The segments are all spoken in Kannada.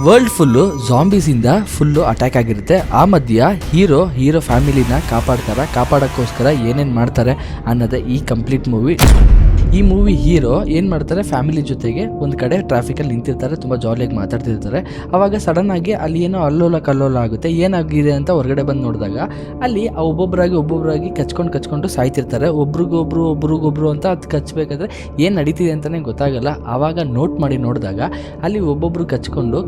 ವರ್ಲ್ಡ್ ಫುಲ್ಲು ಜಾಂಬೀಸಿಂದ ಫುಲ್ಲು ಅಟ್ಯಾಕ್ ಆಗಿರುತ್ತೆ. ಆ ಮಧ್ಯ ಹೀರೋ ಫ್ಯಾಮಿಲಿನ ಕಾಪಾಡೋಕ್ಕೋಸ್ಕರ ಏನೇನು ಮಾಡ್ತಾರೆ ಅನ್ನೋದೇ ಈ ಕಂಪ್ಲೀಟ್ ಮೂವಿ. ಈ ಮೂವಿ ಹೀರೋ ಏನು ಮಾಡ್ತಾರೆ, ಫ್ಯಾಮಿಲಿ ಜೊತೆಗೆ ಒಂದು ಕಡೆ ಟ್ರಾಫಿಕಲ್ಲಿ ನಿಂತಿರ್ತಾರೆ, ತುಂಬ ಜಾಲಿಯಾಗಿ ಮಾತಾಡ್ತಿರ್ತಾರೆ. ಆವಾಗ ಸಡನ್ ಆಗಿ ಅಲ್ಲಿ ಏನೋ ಅಲ್ಲೋಲ ಕಲ್ಲೋಲ ಆಗುತ್ತೆ. ಏನಾಗಿದೆ ಅಂತ ಹೊರಗಡೆ ಬಂದು ನೋಡಿದಾಗ ಅಲ್ಲಿ ಒಬ್ಬೊಬ್ಬರಾಗಿ ಕಚ್ಕೊಂಡು ಸಾಯ್ತಿರ್ತಾರೆ. ಒಬ್ರಿಗೊಬ್ರು ಅಂತ ಅದು ಕಚ್ಚಬೇಕಾದ್ರೆ ಏನು ನಡೀತಿದೆ ಅಂತಲೇ ಗೊತ್ತಾಗಲ್ಲ. ಆವಾಗ ನೋಟ್ ಮಾಡಿ ನೋಡಿದಾಗ ಅಲ್ಲಿ ಒಬ್ಬೊಬ್ರು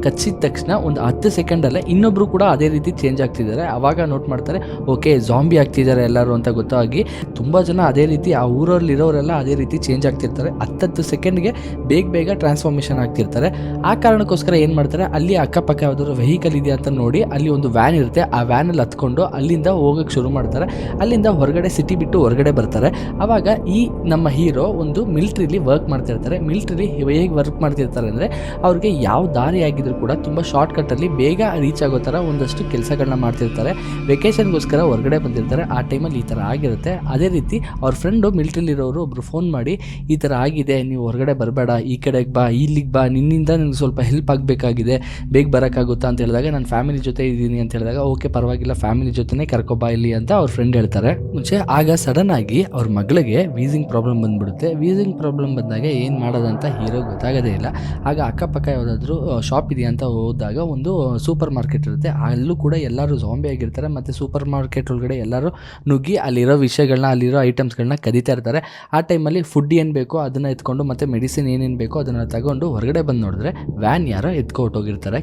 ಕಚ್ಚಿದ ತಕ್ಷಣ ಒಂದು 10 ಸೆಕೆಂಡಲ್ಲೇ ಇನ್ನೊಬ್ರು ಕೂಡ ಅದೇ ರೀತಿ ಚೇಂಜ್ ಆಗ್ತಿದ್ದಾರೆ. ಆವಾಗ ನೋಟ್ ಮಾಡ್ತಾರೆ, ಓಕೆ ಜಾಂಬಿ ಆಗ್ತಿದ್ದಾರೆ ಎಲ್ಲರೂ ಅಂತ ಗೊತ್ತಾಗಿ ತುಂಬ ಜನ ಅದೇ ರೀತಿ ಆ ಊರಲ್ಲಿರೋರೆಲ್ಲ ಅದೇ ರೀತಿ ಚೇಂಜ್ ಆಗ್ತಿರ್ತಾರೆ. 10 ಸೆಕೆಂಡ್ಗೆ ಬೇಗ ಟ್ರಾನ್ಸ್ಫಾರ್ಮೇಷನ್ ಆಗ್ತಿರ್ತಾರೆ. ಆ ಕಾರಣಕ್ಕೋಸ್ಕರ ಏನು ಮಾಡ್ತಾರೆ, ಅಲ್ಲಿ ಅಕ್ಕಪಕ್ಕ ಯಾವ್ದಾದ್ರು ವೆಹಿಕಲ್ ಇದೆ ಅಂತ ನೋಡಿ ಅಲ್ಲಿ ಒಂದು ವ್ಯಾನ್ ಇರುತ್ತೆ, ಆ ವ್ಯಾನಲ್ಲಿ ಹತ್ಕೊಂಡು ಅಲ್ಲಿಂದ ಹೋಗೋಕ್ಕೆ ಶುರು ಮಾಡ್ತಾರೆ. ಅಲ್ಲಿಂದ ಹೊರಗಡೆ ಸಿಟಿ ಬಿಟ್ಟು ಹೊರಗಡೆ ಬರ್ತಾರೆ. ಆವಾಗ ಈ ನಮ್ಮ ಹೀರೋ ಒಂದು ಮಿಲ್ಟ್ರಿಲಿ ವರ್ಕ್ ಮಾಡ್ತಿರ್ತಾರೆ. ಮಿಲ್ಟ್ರಿಲಿ ಹೇಗೆ ವರ್ಕ್ ಮಾಡ್ತಿರ್ತಾರೆ ಅಂದರೆ ಅವ್ರಿಗೆ ಯಾವ ದಾರಿ ಆಗಿದ್ರು ಕೂಡ ತುಂಬ ಶಾರ್ಟ್ಕಟ್ಟಲ್ಲಿ ಬೇಗ ರೀಚ್ ಆಗೋ ಥರ ಒಂದಷ್ಟು ಕೆಲಸಗಳನ್ನ ಮಾಡ್ತಿರ್ತಾರೆ. ವೆಕೇಷನ್ಗೋಸ್ಕರ ಹೊರಗಡೆ ಬಂದಿರ್ತಾರೆ. ಆ ಟೈಮಲ್ಲಿ ಈ ಥರ ಆಗಿರುತ್ತೆ. ಅದೇ ರೀತಿ ಅವ್ರ ಫ್ರೆಂಡು ಮಿಲ್ಟ್ರಿಲಿರೋರು ಒಬ್ಬರು ಫೋನ್ ಮಾಡಿ, ಈ ಥರ ಆಗಿದೆ, ನೀವು ಹೊರಗಡೆ ಬರಬೇಡ, ಈ ಕಡೆಗೆ ಬಾ, ಇಲ್ಲಿಗೆ ಬಾ, ನಿನ್ನಿಂದ ನಿಮ್ಗೆ ಸ್ವಲ್ಪ ಹೆಲ್ಪ್ ಆಗಬೇಕಾಗಿದೆ, ಬೇಗ ಬರೋಕ್ಕಾಗುತ್ತಾ ಅಂತ ಹೇಳಿದಾಗ ನಾನು ಫ್ಯಾಮಿಲಿ ಜೊತೆ ಇದ್ದೀನಿ ಅಂತ ಹೇಳಿದಾಗ ಓಕೆ ಪರವಾಗಿಲ್ಲ, ಫ್ಯಾಮಿಲಿ ಜೊತೆನೇ ಕರ್ಕೊಬಾ ಇಲ್ಲಿ ಅಂತ ಅವ್ರ ಫ್ರೆಂಡ್ ಹೇಳ್ತಾರೆ. ಮುಂಚೆ ಆಗ ಸಡನ್ ಆಗಿ ಅವ್ರ ಮಗಳಿಗೆ ವೀಸಿಂಗ್ ಪ್ರಾಬ್ಲಮ್ ಬಂದ್ಬಿಡುತ್ತೆ. ವೀಸಿಂಗ್ ಪ್ರಾಬ್ಲಮ್ ಬಂದಾಗ ಏನು ಮಾಡೋದಂತ ಹೀರೋ ಗೊತ್ತಾಗೋದೇ ಇಲ್ಲ. ಆಗ ಅಕ್ಕಪಕ್ಕ ಯಾವುದಾದ್ರೂ ಶಾಪ್ ಇದೆಯಾ ಅಂತ ಹೋದಾಗ ಒಂದು ಸೂಪರ್ ಮಾರ್ಕೆಟ್ ಇರುತ್ತೆ. ಅಲ್ಲೂ ಕೂಡ ಎಲ್ಲರೂ ಜಾಂಬಿ ಆಗಿರ್ತಾರೆ. ಮತ್ತು ಸೂಪರ್ ಮಾರ್ಕೆಟ್ ಒಳಗಡೆ ಎಲ್ಲರೂ ನುಗ್ಗಿ ಅಲ್ಲಿರೋ ವಿಷಯಗಳನ್ನ, ಅಲ್ಲಿರೋ ಐಟಮ್ಸ್ಗಳನ್ನ ಕದೀತಾ ಇರ್ತಾರೆ. ಆ ಟೈಮಲ್ಲಿ ಫುಡ್ ಏನು ಬೇಕೋ ಅದನ್ನು ಎತ್ಕೊಂಡು ಮತ್ತು ಮೆಡಿಸಿನ್ ಏನೇನು ಬೇಕೋ ಅದನ್ನು ತಗೊಂಡು ಹೊರಗಡೆ ಬಂದು ನೋಡಿದ್ರೆ ವ್ಯಾನ್ ಯಾರೋ ಎತ್ಕೊಂಡೋಗಿರ್ತಾರೆ.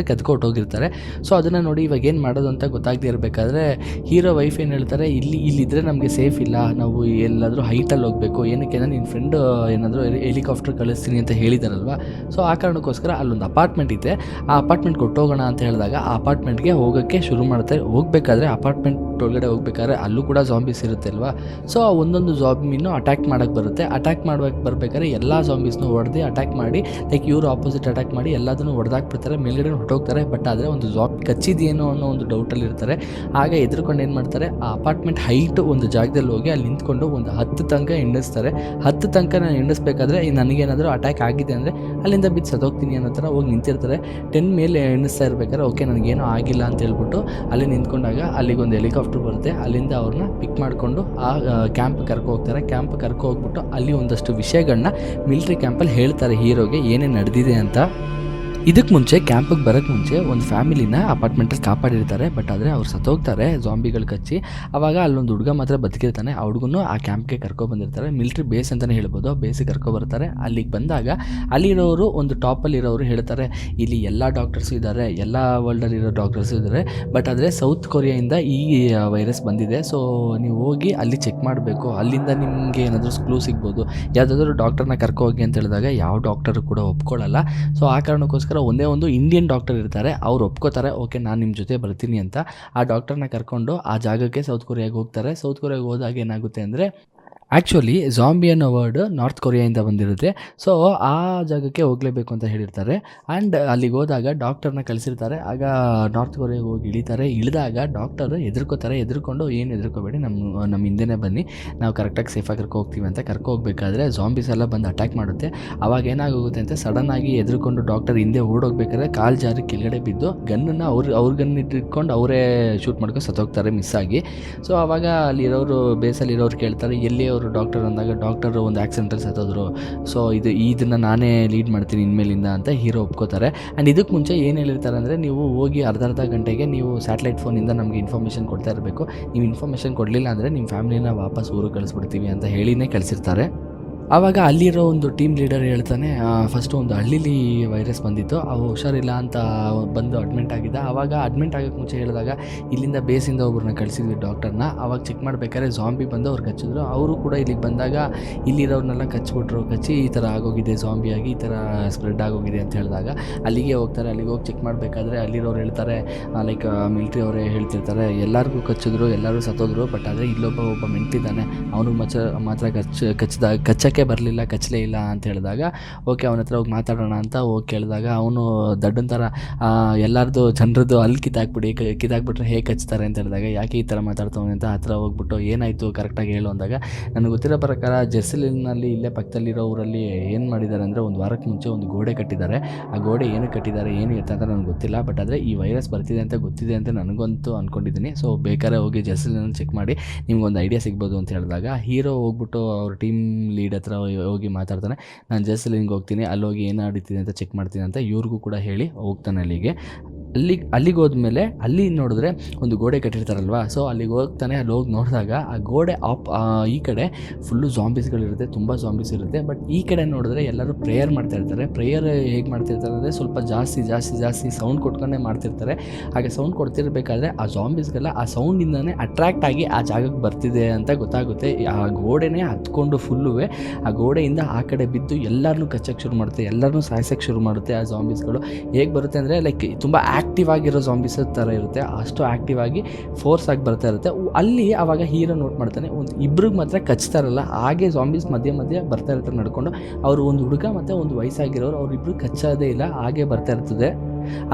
ಕದ್ಕೊಟ್ಟೋಗಿರ್ತಾರೆ. ಸೊ ಅದನ್ನು ನೋಡಿ ಇವಾಗ ಏನು ಮಾಡೋದು ಅಂತ ಗೊತ್ತಾಗದೇ ಇರಬೇಕಾದ್ರೆ ಹೀರೋ ವೈಫ್ ಏನು ಹೇಳ್ತಾರೆ, ಇಲ್ಲಿದ್ದರೆ ನಮಗೆ ಸೇಫ್ ಇಲ್ಲ, ನಾವು ಎಲ್ಲಾದರೂ ಹೈಟಲ್ಲಿ ಹೋಗಬೇಕು. ಏನಕ್ಕೆ ಅಂದರೆ ನಿನ್ನ ಫ್ರೆಂಡ್ ಏನಾದರೂ ಹೆಲಿಕಾಪ್ಟರ್ ಕಳಿಸ್ತೀನಿ ಅಂತ ಹೇಳಿದಾರಲ್ವ. ಸೊ ಆ ಕಾರಣಕ್ಕೋಸ್ಕರ ಅಲ್ಲೊಂದು ಅಪಾರ್ಟ್ಮೆಂಟ್ ಇದೆ, ಆ ಅಪಾರ್ಟ್ಮೆಂಟ್ ಕೊಟ್ಟೋಗೋಣ ಅಂತ ಹೇಳಿದಾಗ ಆ ಅಪಾರ್ಟ್ಮೆಂಟ್ಗೆ ಹೋಗೋಕ್ಕೆ ಶುರು ಮಾಡ್ತಾರೆ. ಹೋಗಬೇಕಾದ್ರೆ ಅಪಾರ್ಟ್ಮೆಂಟ್ ಒಳಗಡೆ ಹೋಗ್ಬೇಕಾದ್ರೆ ಅಲ್ಲೂ ಕೂಡ ಜಾಂಬೀಸ್ ಇರುತ್ತೆ ಅಲ್ವಾ. ಸೊ ಆ ಒಂದೊಂದು ಜಾಂಬಿನೂ ಅಟ್ಯಾಕ್ ಮಾಡೋಕ್ಕೆ ಬರುತ್ತೆ. ಅಟ್ಯಾಕ್ ಬರ್ಬೇಕಾದ್ರೆ ಎಲ್ಲ ಜಾಂಬೀಸ್ನೂ ಹೊಡೆದು ಅಟ್ಯಾಕ್ ಮಾಡಿ, ಲೈಕ್ ಇವರು ಆಪೋಸಿಟ್ ಅಟ್ಯಾಕ್ ಮಾಡಿ ಎಲ್ಲದನ್ನು ಹೊಡೆದಾಕ್ಬಿಡ್ತಾರೆ, ಮೇಲ್ಗಡೆ ಹೊರಟೋಗ್ತಾರೆ. ಬಟ್ ಆದರೆ ಒಂದು ಜಾಂಬಿ ಕಚ್ಚಿದೇನೋ ಅನ್ನೋ ಒಂದು ಡೌಟಲ್ಲಿ ಇರ್ತಾರೆ. ಆಗ ಎದುರ್ಕೊಂಡು ಏನು ಮಾಡ್ತಾರೆ, ಆ ಅಪಾರ್ಟ್ಮೆಂಟ್ ಹೈಟ್ ಒಂದು ಜಾಗದಲ್ಲಿ ಹೋಗಿ ಅಲ್ಲಿ ನಿಂತ್ಕೊಂಡು ಒಂದು 10 ತನಕ ಎಣ್ಣಿಸ್ತಾರೆ. 10 ತನಕ ನಾನು ಎಣ್ಣಿಸ್ಬೇಕಾದ್ರೆ ನನಗೇನಾದರೂ ಅಟ್ಯಾಕ್ ಆಗಿದೆ ಅಂದರೆ ಅಲ್ಲಿಂದ ಬಿದ್ದು ಸತ್ತೋಗ್ತೀನಿ ಅನ್ನೋ ಥರ ಹೋಗಿ ನಿಂತಿರ್ತಾರೆ. 10 ಮೇಲೆ ಎಣ್ಣಿಸ್ತಾ ಇರ್ಬೇಕಾದ್ರೆ ಓಕೆ ನನಗೇನೋ ಆಗಿಲ್ಲ ಅಂತ ಹೇಳ್ಬಿಟ್ಟು ಅಲ್ಲಿ ನಿಂತ್ಕೊಂಡಾಗ ಅಲ್ಲಿಗೊಂದು ಹೆಲಿಕಾಪ್ಟರ್ ಬರುತ್ತೆ. ಅಲ್ಲಿಂದ ಅವ್ರನ್ನ ಪಿಕ್ ಮಾಡಿಕೊಂಡು ಆ ಕ್ಯಾಂಪ್ ಹೋಗ್ತಾರೆ. ಕ್ಯಾಂಪ್ ಹೋಗ್ಬಿಟ್ಟು ಅಲ್ಲಿ ಒಂದಷ್ಟು ವಿಷಯಗಳನ್ನ ಮಿಲಿಟರಿ ಕ್ಯಾಂಪಲ್ಲಿ ಹೇಳ್ತಾರೆ ಹೀರೋಗೆ ಏನೇನು ನಡೆದಿದೆ ಅಂತ. ಇದಕ್ಕೆ ಮುಂಚೆ ಕ್ಯಾಂಪಿಗೆ ಬರೋಕ್ಕೆ ಮುಂಚೆ ಒಂದು ಫ್ಯಾಮಿಲಿನ ಅಪಾರ್ಟ್ಮೆಂಟಲ್ಲಿ ಕಾಪಾಡಿರ್ತಾರೆ. ಬಟ್ ಆದರೆ ಅವ್ರು ಸತ್ತೋಗ್ತಾರೆ ಜಾಂಬಿಗಳು ಕಚ್ಚಿ. ಆವಾಗ ಅಲ್ಲೊಂದು ಹುಡುಗ ಮಾತ್ರ ಬದುಕಿರ್ತಾನೆ. ಆ ಹುಡುಗನು ಆ ಕ್ಯಾಂಪ್ಗೆ ಕರ್ಕೊಬಂದಿರ್ತಾರೆ. ಮಿಲಿಟ್ರಿ ಬೇಸ್ ಅಂತಲೇ ಹೇಳ್ಬೋದು. ಬೇಸಿಗೆ ಕರ್ಕೊಬರ್ತಾರೆ. ಅಲ್ಲಿಗೆ ಬಂದಾಗ ಅಲ್ಲಿರೋರು ಒಂದು ಟಾಪಲ್ಲಿರೋರು ಹೇಳ್ತಾರೆ, ಇಲ್ಲಿ ಎಲ್ಲ ಡಾಕ್ಟರ್ಸು ಇದ್ದಾರೆ, ಎಲ್ಲ ವರ್ಲ್ಡಲ್ಲಿರೋ ಡಾಕ್ಟರ್ಸು ಇದ್ದಾರೆ. ಬಟ್ ಆದರೆ ಸೌತ್ ಕೊರಿಯಾಯಿಂದ ಈ ವೈರಸ್ ಬಂದಿದೆ. ಸೊ ನೀವು ಹೋಗಿ ಅಲ್ಲಿ ಚೆಕ್ ಮಾಡಬೇಕು, ಅಲ್ಲಿಂದ ನಿಮಗೆ ಏನಾದರೂ ಕ್ಲೂ ಸಿಗ್ಬೋದು, ಯಾವುದಾದ್ರೂ ಡಾಕ್ಟರ್ನ ಕರ್ಕೋಗಿ ಅಂತ ಹೇಳಿದಾಗ ಯಾವ ಡಾಕ್ಟರು ಕೂಡ ಒಪ್ಕೊಳ್ಳಲ್ಲ. ಸೊ ಆ ಕಾರಣಕ್ಕೋಸ್ಕರ ಒಂದೇ ಒಂದು ಇಂಡಿಯನ್ ಡಾಕ್ಟರ್ ಇರ್ತಾರೆ. ಅವ್ರು ಒಪ್ಕೋತಾರೆ, ಓಕೆ ನಾನು ನಿಮ್ಮ ಜೊತೆ ಬರ್ತೀನಿ ಅಂತ. ಆ ಡಾಕ್ಟರ್ನ ಕರ್ಕೊಂಡು ಆ ಜಾಗಕ್ಕೆ ಸೌತ್ ಕೊರಿಯಾಗೆ ಹೋಗ್ತಾರೆ. ಸೌತ್ ಕೊರಿಯಾಗೆ ಹೋದಾಗ ಏನಾಗುತ್ತೆ ಅಂದರೆ ಆ್ಯಕ್ಚುಲಿ ಜಾಂಬಿ ಅನ್ನೋ ವರ್ಡ್ ನಾರ್ತ್ ಕೊರಿಯಾಯಿಂದ ಬಂದಿರುತ್ತೆ. ಸೊ ಆ ಜಾಗಕ್ಕೆ ಹೋಗಲೇಬೇಕು ಅಂತ ಹೇಳಿರ್ತಾರೆ. ಆ್ಯಂಡ್ ಅಲ್ಲಿಗೆ ಹೋದಾಗ ಡಾಕ್ಟರ್ನ ಕಳಿಸಿರ್ತಾರೆ. ಆಗ ನಾರ್ತ್ ಕೊರಿಯಾಗೆ ಹೋಗಿ ಇಳಿದಾಗ ಡಾಕ್ಟರು ಹೆದರ್ಕೊಂಡು ಏನು ಹೆದರ್ಕೋಬೇಡಿ, ನಮ್ಮ ಹಿಂದೆನೇ ಬನ್ನಿ, ನಾವು ಕರೆಕ್ಟಾಗಿ ಸೇಫಾಗಿ ಹೋಗ್ತೀವಿ ಅಂತ ಹೋಗ್ಬೇಕಾದ್ರೆ ಜಾಂಬೀಸ್ ಎಲ್ಲ ಬಂದು ಅಟ್ಯಾಕ್ ಮಾಡುತ್ತೆ. ಆವಾಗ ಏನಾಗೋಗುತ್ತೆ ಅಂತ ಸಡನ್ನಾಗಿ ಹೆದರ್ಕೊಂಡು ಡಾಕ್ಟರ್ ಹಿಂದೆ ಓಡೋಗ್ಬೇಕಾದ್ರೆ ಕಾಲು ಜಾರಿ ಕೆಳಗಡೆ ಬಿದ್ದು ಗನ್ನನ್ನು ಅವ್ರ ಗನ್ ಇಟ್ಕೊಂಡು ಅವರೇ ಶೂಟ್ ಮಾಡ್ಕೊಂಡು ಸತ್ತೋಗ್ತಾರೆ ಮಿಸ್ ಆಗಿ. ಸೊ ಆವಾಗ ಅಲ್ಲಿರೋರು ಬೇಸಲ್ಲಿರೋರು ಕೇಳ್ತಾರೆ ಎಲ್ಲಿ ಅವರು ಡಾಕ್ಟರ್ ಅಂದಾಗ ಡಾಕ್ಟರ್ ಒಂದು ಆಕ್ಸಿಡೆಂಟಲ್ಲಿ ಸತ್ತೋದ್ರು, ಸೊ ಇದನ್ನು ನಾನೇ ಲೀಡ್ ಮಾಡ್ತೀನಿ ಇನ್ಮೇಲಿಂದ ಅಂತ ಹೀರೋ ಒಪ್ಕೋತಾರೆ. ಆ್ಯಂಡ್ ಇದಕ್ಕೆ ಮುಂಚೆ ಏನು ಹೇಳಿರ್ತಾರೆ ಅಂದರೆ ನೀವು ಹೋಗಿ ಅರ್ಧ ಗಂಟೆಗೆ ನೀವು ಸ್ಯಾಟಲೈಟ್ ಫೋನಿಂದ ನಮಗೆ ಇನ್ಫಾರ್ಮೇಷನ್ ಕೊಡ್ತಾ ಇರಬೇಕು, ನೀವು ಇನ್ಫಾರ್ಮೇಷನ್ ಕೊಡಲಿಲ್ಲ ಅಂದರೆ ನಿಮ್ಮ ಫ್ಯಾಮಿಲಿನ ವಾಪಸ್ ಊರಿಗೆ ಕಳಿಸ್ಬಿಡ್ತೀವಿ ಅಂತ ಹೇಳಿನೇ ಕಳಿಸಿರ್ತಾರೆ. ಆವಾಗ ಅಲ್ಲಿರೋ ಒಂದು ಟೀಮ್ ಲೀಡರ್ ಹೇಳ್ತಾನೆ, ಫಸ್ಟು ಒಂದು ಹಳ್ಳಿಲಿ ವೈರಸ್ ಬಂದಿತ್ತು, ಅವು ಹುಷಾರಿಲ್ಲ ಅಂತ ಬಂದು ಅಡ್ಮಿಂಟ್ ಆಗಿದ್ದ. ಆವಾಗ ಅಡ್ಮಿಂಟ್ ಆಗೋಕ್ಕೆ ಮುಂಚೆ ಹೇಳಿದಾಗ ಇಲ್ಲಿಂದ ಬೇಸಿಂದ ಒಬ್ಬರನ್ನ ಕಳಿಸಿದ್ವಿ ಡಾಕ್ಟರ್ನ. ಆವಾಗ ಚೆಕ್ ಮಾಡಬೇಕಾದ್ರೆ ಜಾಂಬಿ ಬಂದು ಅವ್ರು ಕಚ್ಚಿದ್ರು. ಅವರು ಕೂಡ ಇಲ್ಲಿಗೆ ಬಂದಾಗ ಇಲ್ಲಿರೋರ್ನೆಲ್ಲ ಕಚ್ಚಿ ಈ ಥರ ಆಗೋಗಿದೆ, ಜಾಂಬಿಯಾಗಿ ಈ ಥರ ಸ್ಪ್ರೆಡ್ ಆಗೋಗಿದೆ ಅಂತ ಹೇಳಿದಾಗ ಅಲ್ಲಿಗೆ ಹೋಗ್ತಾರೆ. ಅಲ್ಲಿಗೆ ಹೋಗಿ ಚೆಕ್ ಮಾಡಬೇಕಾದ್ರೆ ಅಲ್ಲಿರೋರು ಹೇಳ್ತಾರೆ, ಲೈಕ್ ಮಿಲ್ಟ್ರಿ ಅವರೇ ಹೇಳ್ತಿರ್ತಾರೆ, ಎಲ್ಲರಿಗೂ ಕಚ್ಚಿದ್ರು, ಎಲ್ಲರೂ ಸತ್ತೋದ್ರು. ಬಟ್ ಆದರೆ ಒಬ್ಬ ಮಿಂಟಿದ್ದಾನೆ, ಅವನಿಗೆ ಮಾತ್ರ ಕಚ್ಚಕ್ಕೆ ಯಾಕೆ ಬರಲಿಲ್ಲ, ಕಚ್ಚಲೇ ಇಲ್ಲ ಅಂತ ಹೇಳಿದಾಗ ಓಕೆ ಅವನ ಹತ್ರ ಹೋಗಿ ಮಾತಾಡೋಣ ಅಂತ ಹೋಗಿ ಕೇಳಿದಾಗ ಅವನು ದಡ್ಡನ ಥರ ಎಲ್ಲರದು ಜನರದ್ದು ಅಲ್ಲಿ ಕಿತ್ತಾಕ್ಬಿಟ್ರೆ ಹೇಗೆ ಕಚ್ತಾರೆ ಅಂತ ಹೇಳಿದಾಗ ಯಾಕೆ ಈ ಥರ ಮಾತಾಡ್ತಾವೆ ಅಂತ ಹತ್ರ ಹೋಗ್ಬಿಟ್ಟು ಏನಾಯಿತು ಕರೆಕ್ಟಾಗಿ ಹೇಳು ಅಂದಾಗ ನನಗೆ ಗೊತ್ತಿರೋ ಪ್ರಕಾರ ಜೆರ್ಸಿಲಿನಲ್ಲಿ ಇಲ್ಲೇ ಪಕ್ಕದಲ್ಲಿರೋ ಊರಲ್ಲಿ ಏನು ಮಾಡಿದ್ದಾರೆ ಅಂದರೆ ಒಂದು ವಾರಕ್ಕೆ ಮುಂಚೆ ಒಂದು ಗೋಡೆ ಕಟ್ಟಿದ್ದಾರೆ. ಆ ಗೋಡೆ ಏನಕ್ಕೆ ಕಟ್ಟಿದ್ದಾರೆ ಏನು ಎತ್ತ ಅಂತ ನನಗೆ ಗೊತ್ತಿಲ್ಲ, ಬಟ್ ಆದರೆ ಈ ವೈರಸ್ ಬರ್ತಿದೆ ಅಂತ ಗೊತ್ತಿದೆ ಅಂತ ನನಗಂತೂ ಅಂದ್ಕೊಂಡಿದ್ದೀನಿ. ಸೊ ಬೇಕಾದ್ರೆ ಹೋಗಿ ಜೆರ್ಸಿಲಿನಲ್ಲಿ ಚೆಕ್ ಮಾಡಿ ನಿಮ್ಗೊಂದು ಐಡಿಯಾ ಸಿಗ್ಬೋದು ಅಂತ ಹೇಳಿದಾಗ ಹೀರೋ ಹೋಗ್ಬಿಟ್ಟು ಅವ್ರ ಟೀಮ್ ಲೀಡ್ ಹತ್ರ ಹೋಗಿ ಮಾತಾಡ್ತಾನೆ, ನಾನು ಜೆರ್ಸಿಲಿನ್ಗೆ ಹೋಗ್ತೀನಿ, ಅಲ್ಲಿ ಹೋಗಿ ಏನು ನಡೀತಿದೆ ಅಂತ ಚೆಕ್ ಮಾಡ್ತೀನಿ ಅಂತ ಇವ್ರಿಗೂ ಕೂಡ ಹೇಳಿ ಹೋಗ್ತಾನೆ ಅಲ್ಲಿಗೆ ಹೋದ್ಮೇಲೆ ಅಲ್ಲಿ ನೋಡಿದ್ರೆ ಒಂದು ಗೋಡೆ ಕಟ್ಟಿರ್ತಾರಲ್ವ, ಸೊ ಅಲ್ಲಿಗೆ ಹೋಗ್ತಾನೆ. ಅಲ್ಲಿ ಹೋಗಿ ನೋಡಿದಾಗ ಆ ಗೋಡೆ ಈ ಕಡೆ ಫುಲ್ಲು ಜಾಂಬೀಸ್ಗಳಿರುತ್ತೆ, ತುಂಬ ಜಾಂಬೀಸ್ ಇರುತ್ತೆ. ಬಟ್ ಈ ಕಡೆ ನೋಡಿದ್ರೆ ಎಲ್ಲರೂ ಪ್ರೇಯರ್ ಮಾಡ್ತಾಯಿರ್ತಾರೆ. ಪ್ರೇಯರ್ ಹೇಗೆ ಮಾಡ್ತಿರ್ತಾರೆ ಅಂದರೆ ಸ್ವಲ್ಪ ಜಾಸ್ತಿ ಸೌಂಡ್ ಕೊಟ್ಕೊಂಡೇ ಮಾಡ್ತಿರ್ತಾರೆ. ಹಾಗೆ ಸೌಂಡ್ ಕೊಡ್ತಿರ್ಬೇಕಾದ್ರೆ ಆ ಜಾಂಬೀಸ್ಗೆಲ್ಲ ಆ ಸೌಂಡಿಂದನೇ ಅಟ್ರ್ಯಾಕ್ಟ್ ಆಗಿ ಆ ಜಾಗಕ್ಕೆ ಬರ್ತಿದೆ ಅಂತ ಗೊತ್ತಾಗುತ್ತೆ. ಆ ಗೋಡೆನೇ ಹತ್ಕೊಂಡು ಫುಲ್ಲು ಆ ಗೋಡೆಯಿಂದ ಆ ಕಡೆ ಬಿದ್ದು ಎಲ್ಲರನ್ನೂ ಕಚ್ಚಕ್ಕೆ ಶುರು ಮಾಡುತ್ತೆ, ಎಲ್ಲರನ್ನೂ ಸಾಯಿಸೋಕ್ಕೆ ಶುರು ಮಾಡುತ್ತೆ. ಆ ಜಾಂಬೀಸ್ಗಳು ಹೇಗೆ ಬರುತ್ತೆ ಅಂದರೆ ಲೈಕ್ ತುಂಬ ಆ್ಯಕ್ಟಿವ್ ಆಗಿರೋ ಜಾಂಬೀಸ್ ಥರ ಇರುತ್ತೆ, ಅಷ್ಟು ಆ್ಯಕ್ಟಿವ್ ಆಗಿ ಫೋರ್ಸ್ ಆಗಿ ಬರ್ತಾ ಇರುತ್ತೆ. ಅಲ್ಲಿ ಆವಾಗ ಹೀರೋ ನೋಟ್ ಮಾಡ್ತಾನೆ, ಒಂದು ಇಬ್ರಿಗೆ ಮಾತ್ರ ಕಚ್ತಾರಲ್ಲ, ಹಾಗೆ ಜಾಂಬೀಸ್ ಮಧ್ಯೆ ಬರ್ತಾ ಇರ್ತಾರೆ ನಡ್ಕೊಂಡು. ಅವರು ಒಂದು ಹುಡುಗ ಮತ್ತು ಒಂದು ವಯಸ್ಸಾಗಿರೋರು, ಅವರಿಬ್ಬರು ಕಚ್ಚೋದೇ ಇಲ್ಲ, ಹಾಗೆ ಬರ್ತಾ ಇರ್ತದೆ.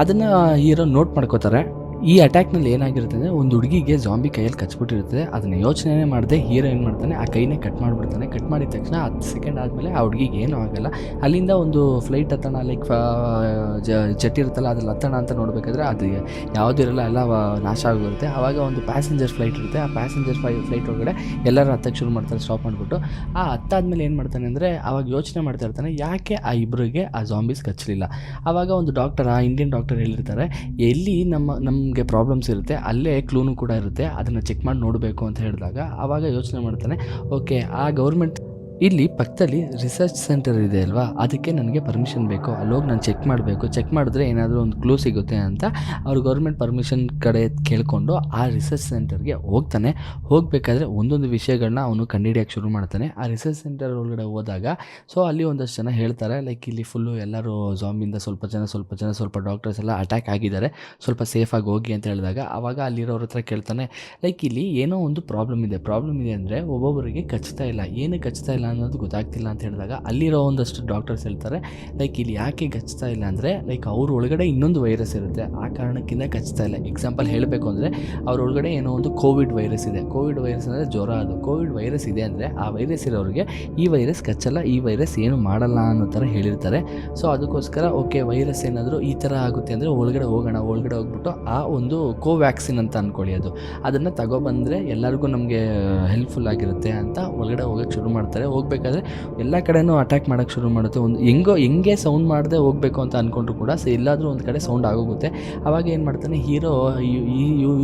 ಅದನ್ನು ಹೀರೋ ನೋಟ್ ಮಾಡ್ಕೋತಾರೆ. ಈ ಅಟ್ಯಾಕ್ನಲ್ಲಿ ಏನಾಗಿರುತ್ತೆ ಅಂದರೆ ಒಂದು ಹುಡುಗಿಗೆ ಜಾಂಬಿ ಕೈಯಲ್ಲಿ ಕಚ್ಬಿಟ್ಟಿರ್ತದೆ. ಅದನ್ನು ಯೋಚನೆ ಮಾಡದೆ ಹೀರೋ ಏನು ಮಾಡ್ತಾನೆ, ಆ ಕೈನೇ ಕಟ್ ಮಾಡಿಬಿಡ್ತಾನೆ. ಕಟ್ ಮಾಡಿದ ತಕ್ಷಣ 10 ಸೆಕೆಂಡ್ ಆದಮೇಲೆ ಆ ಹುಡುಗಿಗೆ ಏನೂ ಆಗೋಲ್ಲ. ಅಲ್ಲಿಂದ ಒಂದು ಫ್ಲೈಟ್ ಹತ್ತೋಣ, ಲೈಕ್ ಜೆಟ್ ಇರುತ್ತಲ್ಲ ಅದ್ರಲ್ಲಿ ಹತ್ತೋಣ ಅಂತ ನೋಡಬೇಕಾದ್ರೆ ಅದು ಯಾವುದಿರಲ್ಲ, ಎಲ್ಲ ನಾಶ ಆಗಿರುತ್ತೆ. ಆವಾಗ ಒಂದು ಪ್ಯಾಸೆಂಜರ್ ಫ್ಲೈಟ್ ಇರುತ್ತೆ, ಆ ಪ್ಯಾಸೆಂಜರ್ ಫ್ಲೈಟ್ ಒಳಗಡೆ ಎಲ್ಲರೂ ಹತ್ತಕ್ಕೆ ಶುರು ಮಾಡ್ತಾರೆ ಸ್ಟಾಪ್ ಮಾಡಿಬಿಟ್ಟು. ಆ ಹತ್ತಾದ್ಮೇಲೆ ಏನು ಮಾಡ್ತಾನೆ ಅಂದರೆ ಆವಾಗ ಯೋಚನೆ ಮಾಡ್ತಾ ಇರ್ತಾನೆ, ಯಾಕೆ ಆ ಇಬ್ಬರಿಗೆ ಆ ಜಾಂಬೀಸ್ ಕಚ್ಚಲಿಲ್ಲ. ಆವಾಗ ಒಂದು ಡಾಕ್ಟರ್, ಆ ಇಂಡಿಯನ್ ಡಾಕ್ಟರ್ ಹೇಳಿರ್ತಾರೆ, ಎಲ್ಲಿ ನಮಗೆ ಪ್ರಾಬ್ಲಮ್ಸ್ ಇರುತ್ತೆ ಅಲ್ಲೇ ಕ್ಲೂನು ಕೂಡ ಇರುತ್ತೆ, ಅದನ್ನು ಚೆಕ್ ಮಾಡಿ ನೋಡಬೇಕು ಅಂತ ಹೇಳಿದಾಗ ಆವಾಗ ಯೋಚನೆ ಮಾಡ್ತಾನೆ, ಓಕೆ ಆ ಗೌರ್ಮೆಂಟ್ ಇಲ್ಲಿ ಪಕ್ಕದಲ್ಲಿ ರಿಸರ್ಚ್ ಸೆಂಟರ್ ಇದೆ ಅಲ್ವಾ, ಅದಕ್ಕೆ ನನಗೆ ಪರ್ಮಿಷನ್ ಬೇಕು, ಅಲ್ಲೋಗಿ ನಾನು ಚೆಕ್ ಮಾಡಬೇಕು, ಚೆಕ್ ಮಾಡಿದ್ರೆ ಏನಾದರೂ ಒಂದು ಕ್ಲೂ ಸಿಗುತ್ತೆ ಅಂತ ಅವ್ರು ಗೌರ್ಮೆಂಟ್ ಪರ್ಮಿಷನ್ ಕಡೆ ಕೇಳಿಕೊಂಡು ಆ ರಿಸರ್ಚ್ ಸೆಂಟರ್ಗೆ ಹೋಗ್ತಾನೆ. ಹೋಗಬೇಕಾದ್ರೆ ಒಂದೊಂದು ವಿಷಯಗಳನ್ನ ಅವನು ಕಂಡುಹಿಡಿಯೋಕ್ಕೆ ಶುರು ಮಾಡ್ತಾನೆ. ಆ ರಿಸರ್ಚ್ ಸೆಂಟರ್ ಒಳಗಡೆ ಹೋದಾಗ ಸೊ ಅಲ್ಲಿ ಒಂದಷ್ಟು ಜನ ಹೇಳ್ತಾರೆ, ಲೈಕ್ ಇಲ್ಲಿ ಫುಲ್ಲು ಎಲ್ಲರೂ ಜಾಂಬಿಂದ ಸ್ವಲ್ಪ ಡಾಕ್ಟರ್ಸ್ ಎಲ್ಲ ಅಟ್ಯಾಕ್ ಆಗಿದ್ದಾರೆ, ಸ್ವಲ್ಪ ಸೇಫಾಗಿ ಹೋಗಿ ಅಂತ ಹೇಳಿದಾಗ ಆವಾಗ ಅಲ್ಲಿರೋರ ಹತ್ರ ಕೇಳ್ತಾನೆ, ಲೈಕ್ ಇಲ್ಲಿ ಏನೋ ಒಂದು ಪ್ರಾಬ್ಲಮ್ ಇದೆ ಅಂದರೆ ಒಬ್ಬೊಬ್ಬರಿಗೆ ಕಚ್ತಾ ಇಲ್ಲ, ಏನಕ್ಕೆ ಕಚ್ತಾ ಇಲ್ಲ ಅನ್ನೋದು ಗೊತ್ತಾಗ್ತಿಲ್ಲ ಅಂತ ಹೇಳಿದಾಗ ಅಲ್ಲಿರೋ ಒಂದಷ್ಟು ಡಾಕ್ಟರ್ಸ್ ಹೇಳ್ತಾರೆ, ಲೈಕ್ ಇಲ್ಲಿ ಯಾಕೆ ಕಚ್ತಾ ಇಲ್ಲ ಅಂದರೆ ಲೈಕ್ ಅವ್ರ ಒಳಗಡೆ ಇನ್ನೊಂದು ವೈರಸ್ ಇರುತ್ತೆ, ಆ ಕಾರಣಕ್ಕಿಂತ ಕಚ್ತಾ ಇಲ್ಲ. ಎಕ್ಸಾಂಪಲ್ ಹೇಳಬೇಕು ಅಂದರೆ ಅವ್ರ ಒಳಗಡೆ ಏನೋ ಒಂದು ಕೋವಿಡ್ ವೈರಸ್ ಇದೆ. ಕೋವಿಡ್ ವೈರಸ್ ಅಂದರೆ ಜ್ವರ, ಅದು ಕೋವಿಡ್ ವೈರಸ್ ಇದೆ ಅಂದರೆ ಆ ವೈರಸ್ ಇರೋರಿಗೆ ಈ ವೈರಸ್ ಕಚ್ಚಲ್ಲ, ಈ ವೈರಸ್ ಏನು ಮಾಡಲ್ಲ ಅನ್ನೋ ಥರ ಹೇಳಿರ್ತಾರೆ. ಸೊ ಅದಕ್ಕೋಸ್ಕರ ಓಕೆ ವೈರಸ್ ಏನಾದರೂ ಈ ಥರ ಆಗುತ್ತೆ ಅಂದರೆ ಒಳಗಡೆ ಹೋಗ್ಬಿಟ್ಟು ಆ ಒಂದು ಕೋವ್ಯಾಕ್ಸಿನ್ ಅಂತ ಅಂದ್ಕೊಳ್ಳಿ, ಅದನ್ನು ತಗೊಬಂದರೆ ಎಲ್ಲರಿಗೂ ನಮಗೆ ಹೆಲ್ಪ್ಫುಲ್ ಆಗಿರುತ್ತೆ ಅಂತ ಒಳಗಡೆ ಹೋಗೋಕ್ಕೆ ಶುರು ಮಾಡ್ತಾರೆ. ಹೋಗಬೇಕಾದ್ರೆ ಎಲ್ಲ ಕಡೆನೂ ಅಟ್ಯಾಕ್ ಮಾಡೋಕ್ಕೆ ಶುರು ಮಾಡುತ್ತೆ. ಒಂದು ಹೆಂಗೆ ಸೌಂಡ್ ಮಾಡದೆ ಹೋಗಬೇಕು ಅಂತ ಅಂದ್ಕೊಂಡ್ರು ಕೂಡ ಎಲ್ಲಾದರೂ ಒಂದು ಕಡೆ ಸೌಂಡ್ ಆಗೋಗುತ್ತೆ. ಆವಾಗ ಏನು ಮಾಡ್ತಾನೆ ಹೀರೋ,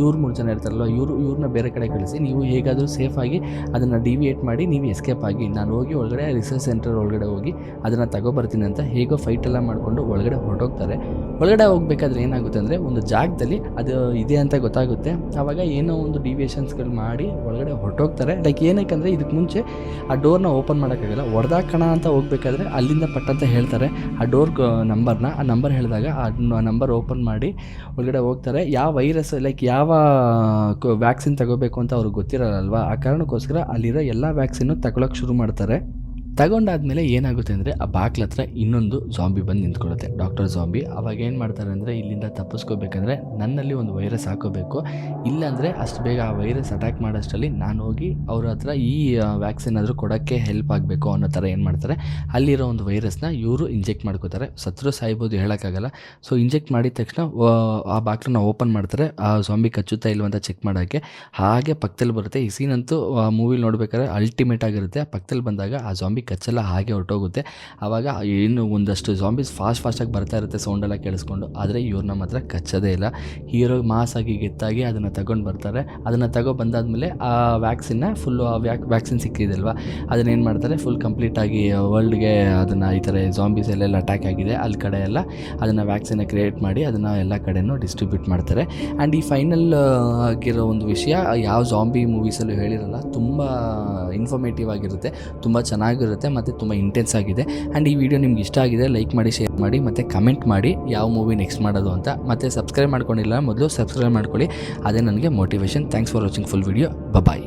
ಇವ್ರು 3 ಜನ ಇರ್ತಾರಲ್ಲ, ಇವ್ರನ್ನ ಬೇರೆ ಕಡೆ ಕಳಿಸಿ, ನೀವು ಹೇಗಾದರೂ ಸೇಫಾಗಿ ಅದನ್ನು ಡಿವಿಯೇಟ್ ಮಾಡಿ ನೀವು ಎಸ್ಕೇಪ್ ಆಗಿ, ನಾನು ಹೋಗಿ ಒಳಗಡೆ ರಿಸರ್ಚ್ ಸೆಂಟರ್ ಒಳಗಡೆ ಹೋಗಿ ಅದನ್ನು ತಗೊಬರ್ತೀನಿ ಅಂತ ಹೇಗೋ ಫೈಟೆಲ್ಲ ಮಾಡಿಕೊಂಡು ಒಳಗಡೆ ಹೊರಟೋಗ್ತಾರೆ. ಒಳಗಡೆ ಹೋಗ್ಬೇಕಾದ್ರೆ ಏನಾಗುತ್ತೆ ಅಂದರೆ ಒಂದು ಜಾಗದಲ್ಲಿ ಅದು ಇದೆ ಅಂತ ಗೊತ್ತಾಗುತ್ತೆ. ಆವಾಗ ಏನೋ ಒಂದು ಡಿವಿಯೇಷನ್ಸ್ಗಳು ಮಾಡಿ ಒಳಗಡೆ ಹೊರಟೋಗ್ತಾರೆ. ಲೈಕ್ ಏನಕ್ಕೆ ಇದಕ್ಕೆ ಮುಂಚೆ ಆ ಡೋರ್ನ ಓಪನ್ ಮಾಡೋಕ್ಕಾಗಲ್ಲ, ಹೊಡೆದಾಕಣ ಅಂತ ಹೋಗ್ಬೇಕಾದ್ರೆ ಅಲ್ಲಿಂದ ಪಟ್ಟಂತ ಹೇಳ್ತಾರೆ ಆ ಡೋರ್ ನಂಬರ್ನ. ಆ ನಂಬರ್ ಹೇಳಿದಾಗ ಆ ನಂಬರ್ ಓಪನ್ ಮಾಡಿ ಒಳಗಡೆ ಹೋಗ್ತಾರೆ. ಯಾವ ವೈರಸ್ ಲೈಕ್ ಯಾವ ವ್ಯಾಕ್ಸಿನ್ ತಗೋಬೇಕು ಅಂತ ಅವ್ರಿಗೆ ಗೊತ್ತಿರಲ್ವ, ಆ ಕಾರಣಕ್ಕೋಸ್ಕರ ಅಲ್ಲಿರೋ ಎಲ್ಲ ವ್ಯಾಕ್ಸಿನ್ನು ತಗೊಳ್ಳೋಕೆ ಶುರು ಮಾಡ್ತಾರೆ. ತಗೊಂಡಾದ್ಮೇಲೆ ಏನಾಗುತ್ತೆ ಅಂದರೆ ಆ ಬಾಕ್ಲ ಹತ್ರ ಇನ್ನೊಂದು ಜಾಂಬಿ ಬಂದು ನಿಂತ್ಕೊಳ್ಳುತ್ತೆ, ಡಾಕ್ಟರ್ ಜಾಂಬಿ. ಅವಾಗ ಏನು ಮಾಡ್ತಾರೆ ಅಂದರೆ ಇಲ್ಲಿಂದ ತಪ್ಪಿಸ್ಕೋಬೇಕಂದ್ರೆ ನನ್ನಲ್ಲಿ ಒಂದು ವೈರಸ್ ಹಾಕೋಬೇಕು, ಇಲ್ಲಾಂದರೆ ಅಷ್ಟು ಬೇಗ ಆ ವೈರಸ್ ಅಟ್ಯಾಕ್ ಮಾಡೋಷ್ಟರಲ್ಲಿ ನಾನು ಹೋಗಿ ಅವ್ರ ಹತ್ರ ಈ ವ್ಯಾಕ್ಸಿನ್ ಆದರೂ ಕೊಡೋಕ್ಕೆ ಹೆಲ್ಪ್ ಆಗಬೇಕು ಅನ್ನೋ ಥರ ಏನು ಮಾಡ್ತಾರೆ, ಅಲ್ಲಿರೋ ಒಂದು ವೈರಸ್ನ ಇವರು ಇಂಜೆಕ್ಟ್ ಮಾಡ್ಕೋತಾರೆ. ಸತ್ರು ಸಾಯ್ಬೋದು ಹೇಳೋಕ್ಕಾಗಲ್ಲ. ಸೊ ಇಂಜೆಕ್ಟ್ ಮಾಡಿದ ತಕ್ಷಣ ಆ ಬಾಕ್ಲನ್ನ ಓಪನ್ ಮಾಡ್ತಾರೆ, ಆ ಜಾಂಬಿ ಕಚ್ಚುತ್ತಾ ಇಲ್ವಂತ ಚೆಕ್ ಮಾಡೋಕ್ಕೆ. ಹಾಗೆ ಪಕ್ಕದಲ್ಲಿ ಬರುತ್ತೆ. ಈ ಸೀನಂತೂ ಮೂವಿಲಿ ನೋಡ್ಬೇಕಾದ್ರೆ ಅಲ್ಟಿಮೇಟ್ ಆಗಿರುತ್ತೆ. ಆ ಪಕ್ಕದಲ್ಲಿ ಬಂದಾಗ ಆ ಜಾಂಬಿ ಕಚ್ಚಲ್ಲ, ಹಾಗೆ ಹೊರಟೋಗುತ್ತೆ. ಆವಾಗ ಏನು ಒಂದಷ್ಟು ಜಾಂಬೀಸ್ ಫಾಸ್ಟಾಗಿ ಬರ್ತಾ ಇರುತ್ತೆ, ಸೌಂಡೆಲ್ಲ ಕೇಳಿಸ್ಕೊಂಡು. ಆದರೆ ಇವ್ರನ್ನ ಮಾತ್ರ ಕಚ್ಚೋದೇ ಇಲ್ಲ. ಹೀರೋ ಮಾಸಾಗಿ ಗೆತ್ತಾಗಿ ಅದನ್ನು ತಗೊಂಡು ಬರ್ತಾರೆ. ಅದನ್ನು ಬಂದಾದಮೇಲೆ ಆ ವ್ಯಾಕ್ಸಿನ್ನ ಫುಲ್ಲು ವ್ಯಾಕ್ಸಿನ್ ಸಿಕ್ಕಿದಲ್ವ, ಅದನ್ನೇನು ಮಾಡ್ತಾರೆ ಫುಲ್ ಕಂಪ್ಲೀಟಾಗಿ ವರ್ಲ್ಡ್ಗೆ ಅದನ್ನು ಈ ಥರ ಜಾಂಬೀಸ್ ಎಲ್ಲೆಲ್ಲ ಅಟ್ಯಾಕ್ ಆಗಿದೆ ಅಲ್ಲಿ ಕಡೆ ಎಲ್ಲ ಅದನ್ನು ವ್ಯಾಕ್ಸಿನ್ನ ಕ್ರಿಯೇಟ್ ಮಾಡಿ ಅದನ್ನು ಎಲ್ಲ ಕಡೆನೂ ಡಿಸ್ಟ್ರಿಬ್ಯೂಟ್ ಮಾಡ್ತಾರೆ. ಆ್ಯಂಡ್ ಈ ಫೈನಲ್ ಆಗಿರೋ ಒಂದು ವಿಷಯ ಯಾವ ಜಾಂಬಿ ಮೂವೀಸಲ್ಲೂ ಹೇಳಿರಲ್ಲ, ತುಂಬ ಇನ್ಫಾರ್ಮೇಟಿವ್ ಆಗಿರುತ್ತೆ, ತುಂಬ ಚೆನ್ನಾಗಿರುತ್ತೆ ಮತ್ತು ತುಂಬ ಇಂಟೆನ್ಸ್ ಆಗಿದೆ. ಆ್ಯಂಡ್ ಈ ವಿಡಿಯೋ ನಿಮ್ಗೆ ಇಷ್ಟ ಆಗಿದೆ ಲೈಕ್ ಮಾಡಿ, ಶೇರ್ ಮಾಡಿ ಮತ್ತು ಕಮೆಂಟ್ ಮಾಡಿ ಯಾವ ಮೂವಿ ನೆಕ್ಸ್ಟ್ ಮಾಡೋದು ಅಂತ. ಮತ್ತು ಸಬ್ಸ್ಕ್ರೈಬ್ ಮಾಡ್ಕೊಂಡಿಲ್ಲ ಮೊದಲು ಸಬ್ಸ್ಕ್ರೈಬ್ ಮಾಡ್ಕೊಳ್ಳಿ, ಅದೇ ನನಗೆ motivation. Thanks for watching full video. Bye.